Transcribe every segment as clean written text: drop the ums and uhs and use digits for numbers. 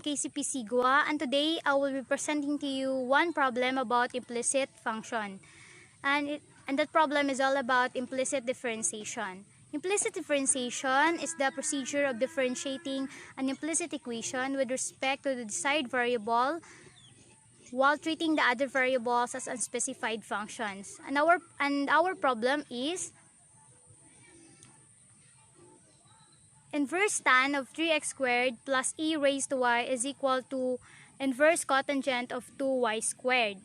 KCP Sigua, and today I will be presenting to you one problem about implicit function. And that problem is all about implicit differentiation. Implicit differentiation is the procedure of differentiating an implicit equation with respect to the desired variable while treating the other variables as unspecified functions. And our problem is inverse tan of 3x squared plus e raised to y is equal to inverse cotangent of 2y squared.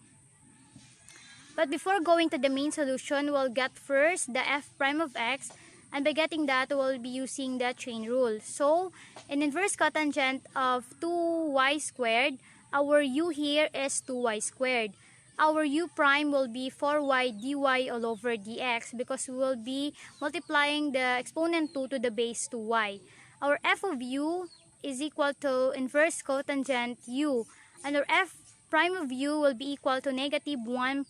But before going to the main solution, we'll get first the f prime of x, and by getting that, we'll be using the chain rule. So, in inverse cotangent of 2y squared, our u here is 2y squared. Our u prime will be 4y dy all over dx because we will be multiplying the exponent 2 to the base 2y. Our f of u is equal to inverse cotangent u, and our f prime of u will be equal to negative 1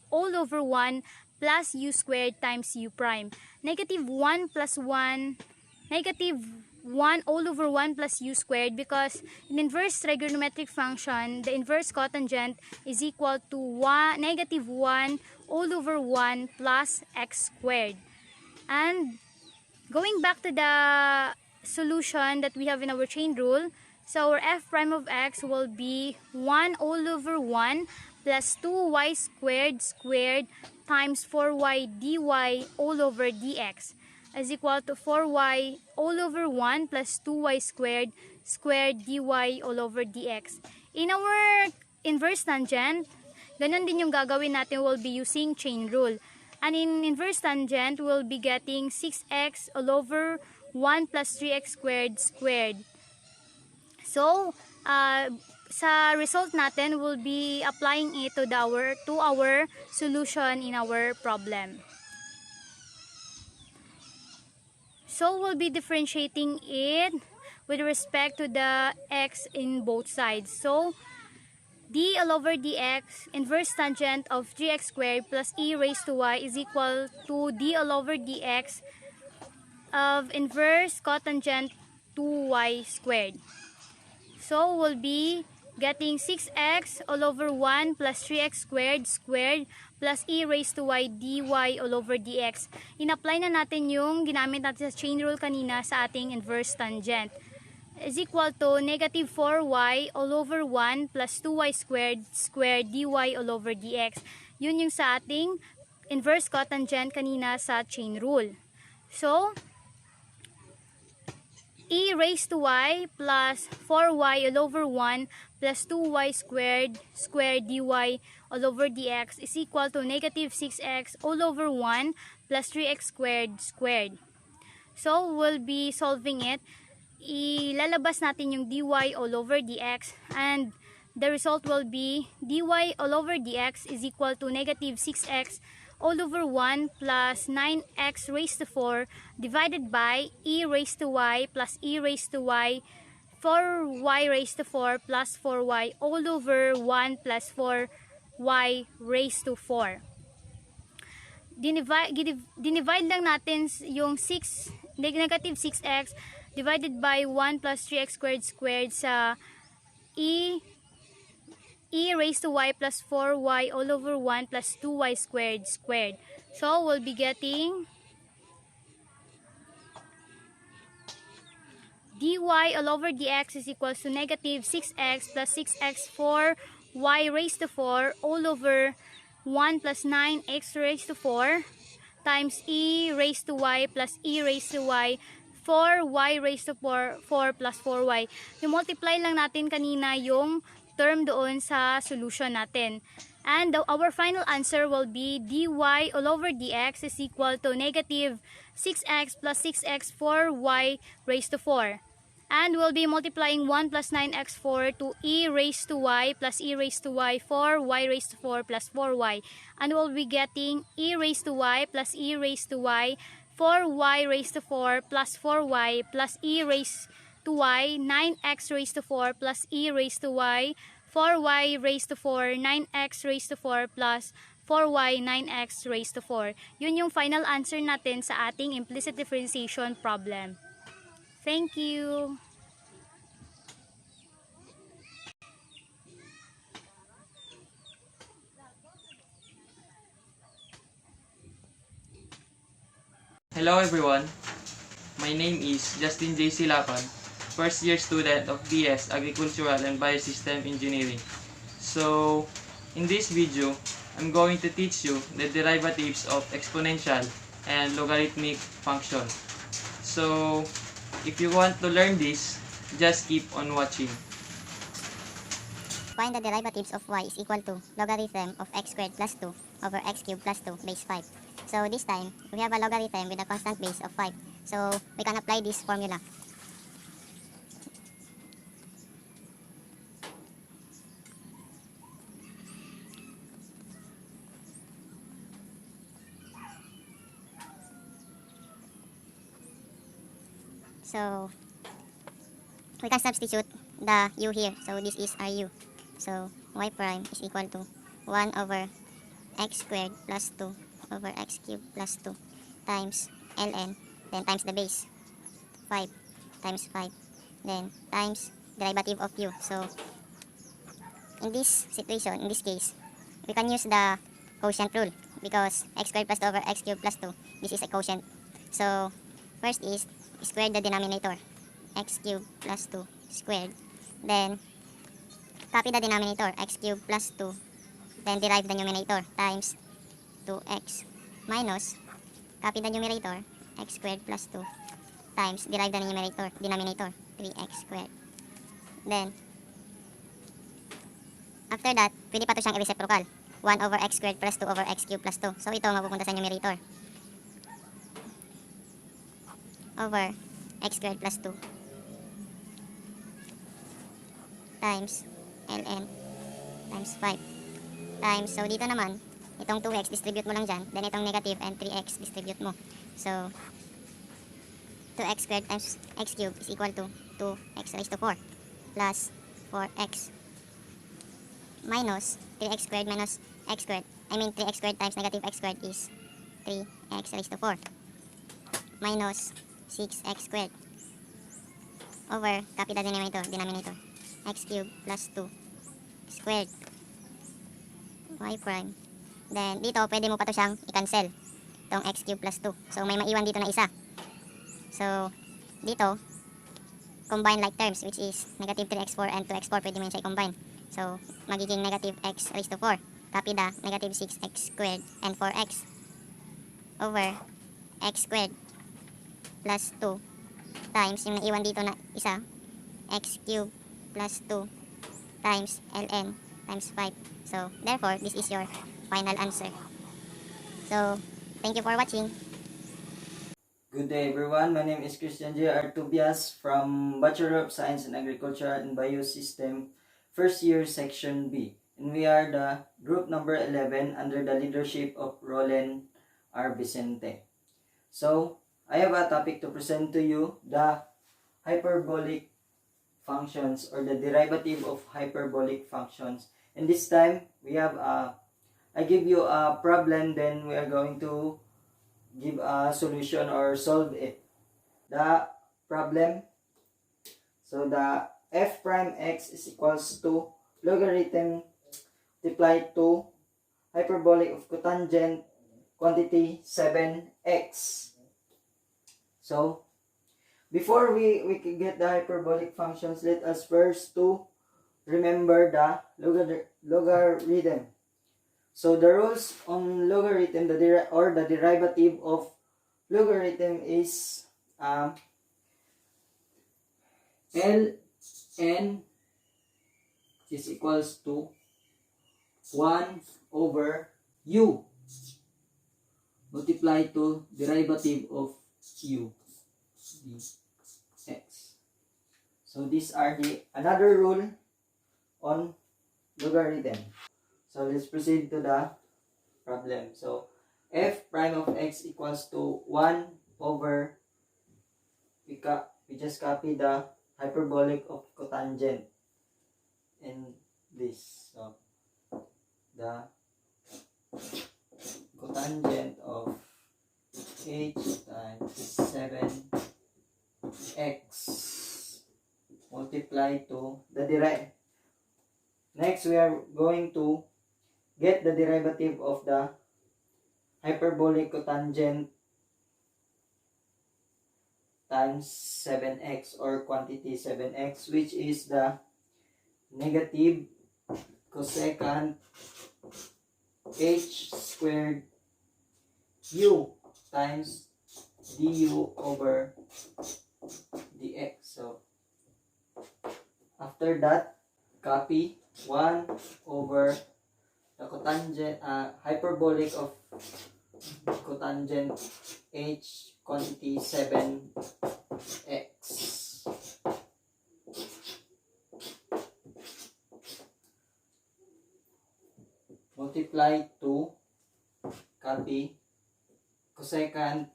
all over 1 plus u squared times u prime. Negative 1 plus 1, negative 1 all over 1 plus u squared, because in inverse trigonometric function, the inverse cotangent is equal to negative 1 all over 1 plus x squared. And going back to the solution that we have in our chain rule, so our f prime of x will be 1 all over 1 plus 2y squared times 4y dy all over dx is equal to 4y all over 1 plus 2y squared dy all over dx. In our inverse tangent, ganun din yung gagawin natin. We'll be using chain rule. And in inverse tangent, we'll be getting 6x all over 1 plus 3x squared. So, sa result natin, we'll be applying it to our solution in our problem. So, we'll be differentiating it with respect to the x in both sides. So, d all over dx, inverse tangent of 3x squared plus e raised to y is equal to d all over dx of inverse cotangent 2y squared. So, we'll be getting 6x all over 1 plus 3x squared plus e raised to y dy all over dx. In-apply na natin yung ginamit natin sa chain rule kanina sa ating inverse tangent. Is equal to negative 4y all over 1 plus 2y squared dy all over dx. Yun yung sa ating inverse cotangent kanina sa chain rule. So, e raised to y plus 4y all over 1 plus 2y squared dy all over dx is equal to negative 6x all over 1 plus 3x squared. So, we'll be solving it. Ilalabas natin yung dy all over dx, and the result will be dy all over dx is equal to negative 6x all over 1 plus 9x raised to 4 divided by e raised to y plus e raised to y 4y raised to 4 plus 4y all over 1 plus 4y raised to 4. Dinivide lang natin yung negative 6x divided by 1 plus 3x squared sa e raised to y plus 4y all over 1 plus 2y squared. So, we'll be getting dy all over dx is equal to negative 6x plus 6x 4y raised to 4 all over 1 plus 9x raised to 4 times e raised to y plus e raised to y 4y raised to 4 plus 4y. I-multiply lang natin kanina yung term doon sa solution natin. And our final answer will be dy all over dx is equal to negative 6x plus 6x 4y raised to 4. And we'll be multiplying 1 plus 9x4 to e raised to y plus e raised to y 4y raised to 4 plus 4y. And we'll be getting e raised to y plus e raised to y 4y raised to 4 plus 4y plus e raised to y 9x raised to 4 plus e raised to y 4y raised to 4 9x raised to 4 plus 4y 9x raised to 4. Yun yung final answer natin sa ating implicit differentiation problem. Thank you. Hello everyone, my name is Justin J. Silapan, first year student of BS Agricultural and Biosystem Engineering. So, in this video, I'm going to teach you the derivatives of exponential and logarithmic function. So, if you want to learn this, just keep on watching. Find the derivatives of y is equal to logarithm of x squared plus 2 over x cubed plus 2 base 5. So this time, we have a logarithm with a constant base of 5. So we can apply this formula. So we can substitute the u here. So this is our u. So y prime is equal to 1 over x squared plus 2 over x cubed plus 2 times ln, then times the base, 5 times 5, then times derivative of u. So in this situation, in this case, we can use the quotient rule because x squared plus 2 over x cubed plus 2, this is a quotient. So first is square the denominator, x cubed plus 2 squared, then copy the denominator, x cubed plus 2, then derive the numerator times 2x minus copy the numerator, x squared plus 2 times derive the denominator 3x squared. Then after that, pwede pa ito siyang i-reciprocal. 1 over x squared plus 2 over x cubed plus 2. So ito mapupunta sa numerator. Over x squared plus 2 times ln times 5 times, so dito naman, itong 2x distribute mo lang dyan, then itong negative and 3x distribute mo. So 2x squared times x cubed is equal to 2x raised to 4 plus 4x minus 3x squared minus x squared. 3x squared times negative x squared is 3x raised to 4 minus 6x squared over, copy the denominator, x cubed plus 2 squared y prime. Then dito, pwede mo pa to siyang i-cancel, itong x cubed plus 2. So may maiwan dito na isa. So dito, combine like terms, which is negative 3x4 and 2x4, pwede mo yun siya i-combine. So magiging negative x raised to 4. Copy the negative 6x squared and 4x over x squared plus 2 times yung naiwan dito na isa, x cubed plus 2 times ln times 5. So therefore, this is your final answer. So thank you for watching. Good day everyone, my name is Christian J. Artubias from Bachelor of Science in Agriculture and Biosystem, first year section B. And we are the group number 11 under the leadership of Roland R. Vicente. So, I have a topic to present to you, the hyperbolic functions or the derivative of hyperbolic functions. And this time, we have I give you a problem, then we are going to give a solution or solve it. The problem, so the f prime x is equals to logarithm multiplied to hyperbolic of cotangent quantity 7x. So before we can get the hyperbolic functions, let us first to remember the logarithm. So the rules on logarithm, the derivative of logarithm is ln is equals to 1 over u multiplied to derivative of u dx. So these are the another rule on logarithm. So let's proceed to the problem. So f prime of x equals to 1 over, we just copy the hyperbolic of cotangent in this. So the cotangent of h times 7x multiplied to the derivative. Next, we are going to get the derivative of the hyperbolic cotangent times 7x or quantity 7x, which is the negative cosecant h squared u times du over dx. So after that, copy 1 over the cotangent, hyperbolic of cotangent h quantity 7x. Multiply 2, copy cosecant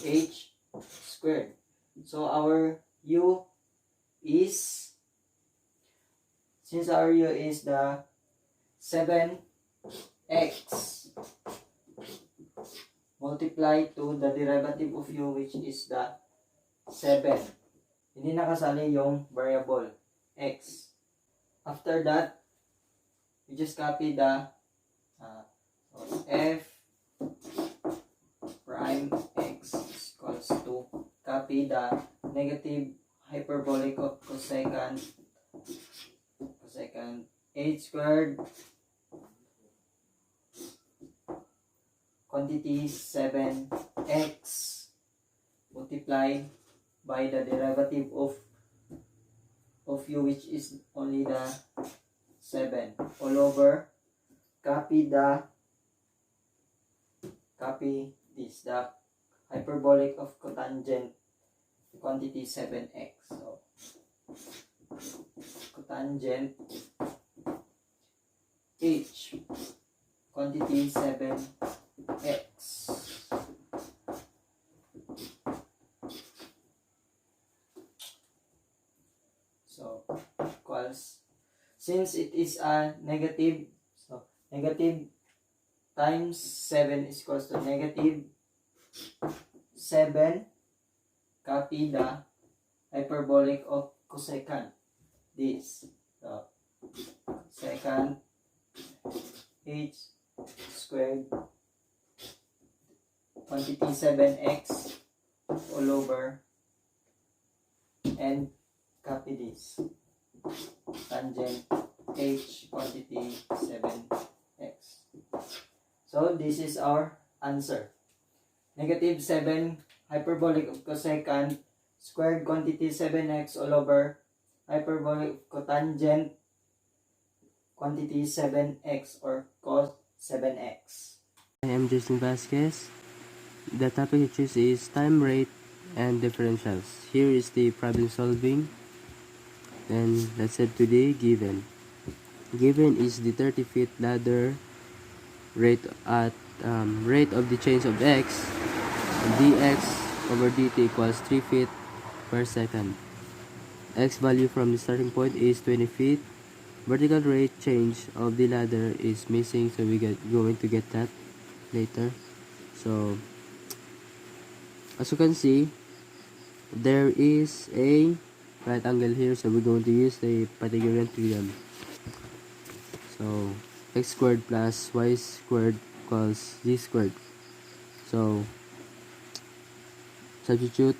h squared. So our u is, since our u is the 7x, multiply to the derivative of u, which is the 7. Hindi nakasali yung variable x. After that, we just copy the f prime x is equals to, copy the negative hyperbolic of cosecant h squared quantity 7x multiplied by the derivative of u, which is only the 7, all over, copy this, the hyperbolic of cotangent quantity 7x. So cotangent h quantity 7x. So equals, since it is a negative, so negative times 7 is equals to negative 7, copy the hyperbolic of cosecant this. So cosecant h squared quantity 7x all over, and copy this tangent h quantity 7x. So this is our answer. Negative 7 hyperbolic of cosecant squared quantity 7x all over hyperbolic of cotangent quantity 7x or cos 7x. I am Jason Vasquez. The topic you choose is time, rate, and differentials. Here is the problem solving. Then let's head to the given. Given is the 30 feet ladder rate at rate of the change of x, dx over dt equals 3 feet per second. X value from the starting point is 20 feet. Vertical rate change of the ladder is missing, so we going to get that later. So as you can see, there is a right angle here, so we're going to use the Pythagorean theorem. So x squared plus y squared equals z squared. So substitute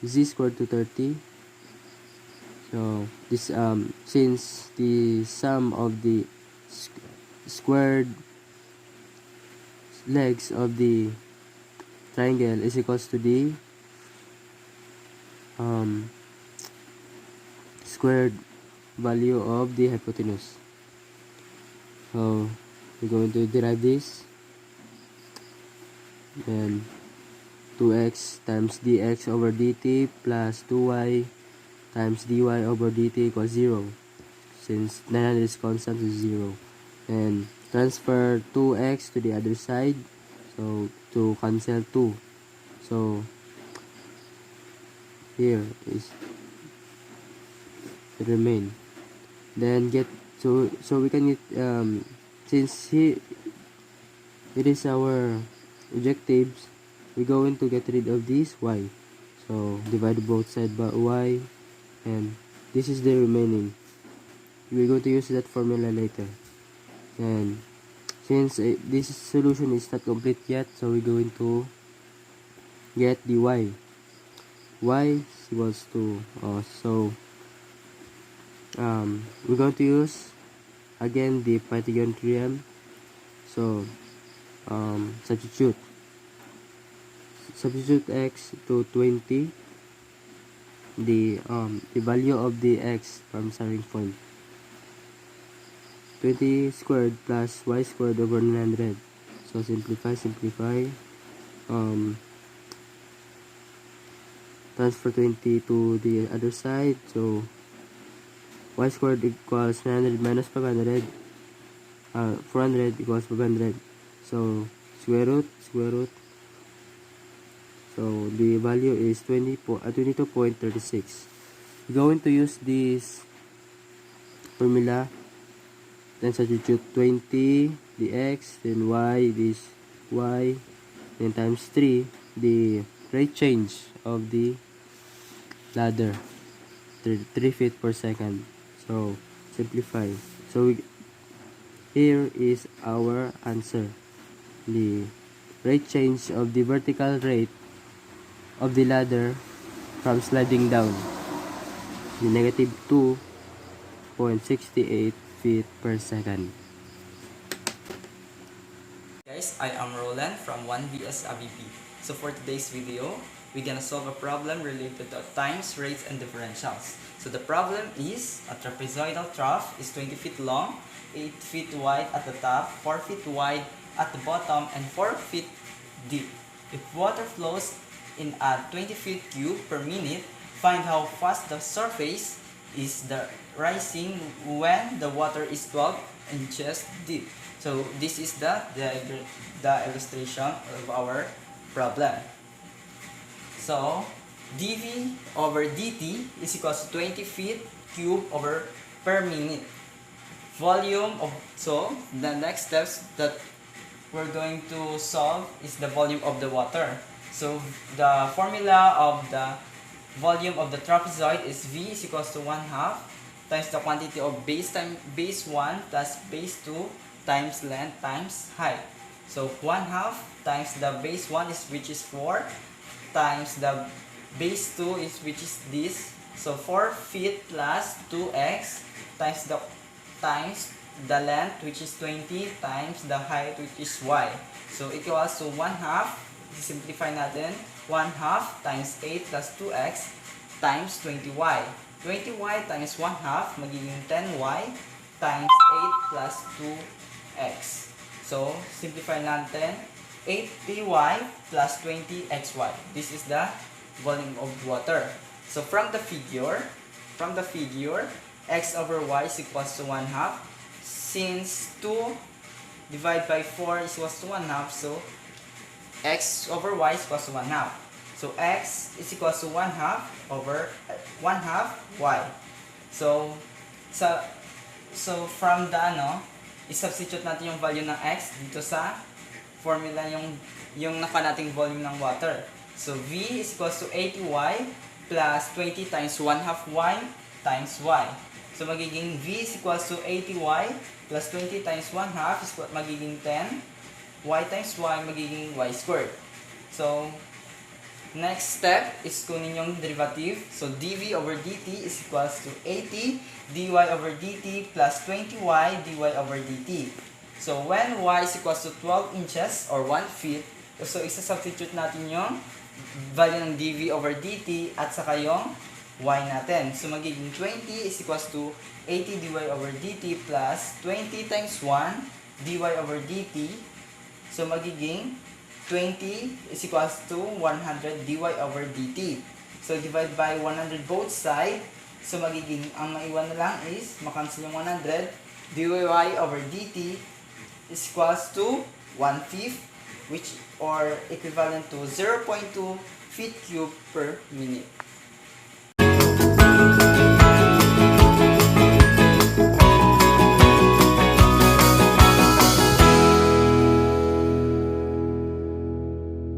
z squared to 30. So this since the sum of the squared legs of the triangle is equals to the squared value of the hypotenuse. So we're going to derive this, then 2x times dx over dt plus 2y times dy over dt equals 0, since 900 is constant is 0. And transfer 2x to the other side, so to cancel 2. So here is it remain. Then get so we can get since it is our objectives, we're going to get rid of this y. So divide both sides by y, and this is the remaining. We're going to use that formula later. And since this solution is not complete yet, so we're going to get the y. Y is equals to, we're going to use again the Pythagorean theorem. So substitute x to 20, the value of the x from starting point, 20 squared plus y squared over 900. So simplify, transfer 20 to the other side. So y squared equals 900 minus 500, 400 equals 500. So square root. So the value is 22.36. We're going to use this formula, then substitute 20 the x, then y, this y, then times 3 the rate change of the ladder, 3 feet per second. So simplify. So here is our answer. The rate change of the vertical rate of the ladder from sliding down, the negative 2.68 feet per second. Guys, I am Roland from 1BS ABP. So for today's video, we're gonna solve a problem related to times, rates, and differentials. So the problem is a trapezoidal trough is 20 feet long, 8 feet wide at the top, 4 feet wide at the bottom, and 4 feet deep. If water flows in a 20 feet cube per minute, find how fast the surface is rising when the water is 12 inches deep. So this is the illustration of our problem. So dV over dt is equals to 20 feet cube over per minute. Volume of, so the next steps that we're going to solve is the volume of the water. So the formula of the volume of the trapezoid is V is equals to 1/2 times the quantity of base times base 1 plus base 2 times length times height. So 1/2 times the base 1 is which is 4 times the base 2 is which is this. So 4 feet plus 2x times the length which is 20 times the height which is y. So equals to 1/2. Simplify natin, 1/2 times 8 plus 2x times 20y. 20y times 1/2 magiging 10y times 8 plus 2x. So simplify natin, 80y plus 20xy. This is the volume of water. So from the figure, x over y is equals to 1/2. Since 2 divided by 4 is equals to 1/2, so x over y is equals to 1/2. So x is equals to 1/2 over 1/2 y. So from the i-substitute natin yung value ng x dito sa formula yung naka nating volume ng water. So v is equals to 80y plus 20 times 1/2 y times y. So magiging v is equals to 80y plus 20 times 1/2 is magiging 10. Y times y magiging y squared. So next step is kunin yung derivative. So dv over dt is equals to 80 dy over dt plus 20y dy over dt. So when y is equals to 12 inches or 1 feet, so isa-substitute natin yung value ng dv over dt at saka yung y natin. So magiging 20 is equals to 80 dy over dt plus 20 times 1 dy over dt. So magiging 20 is equals to 100 dy over dt. So divide by 100 both side. So magiging, ang maiwan na lang is, makancel yung 100, dy over dt is equals to 1/5, which or equivalent to 0.2 feet cube per minute.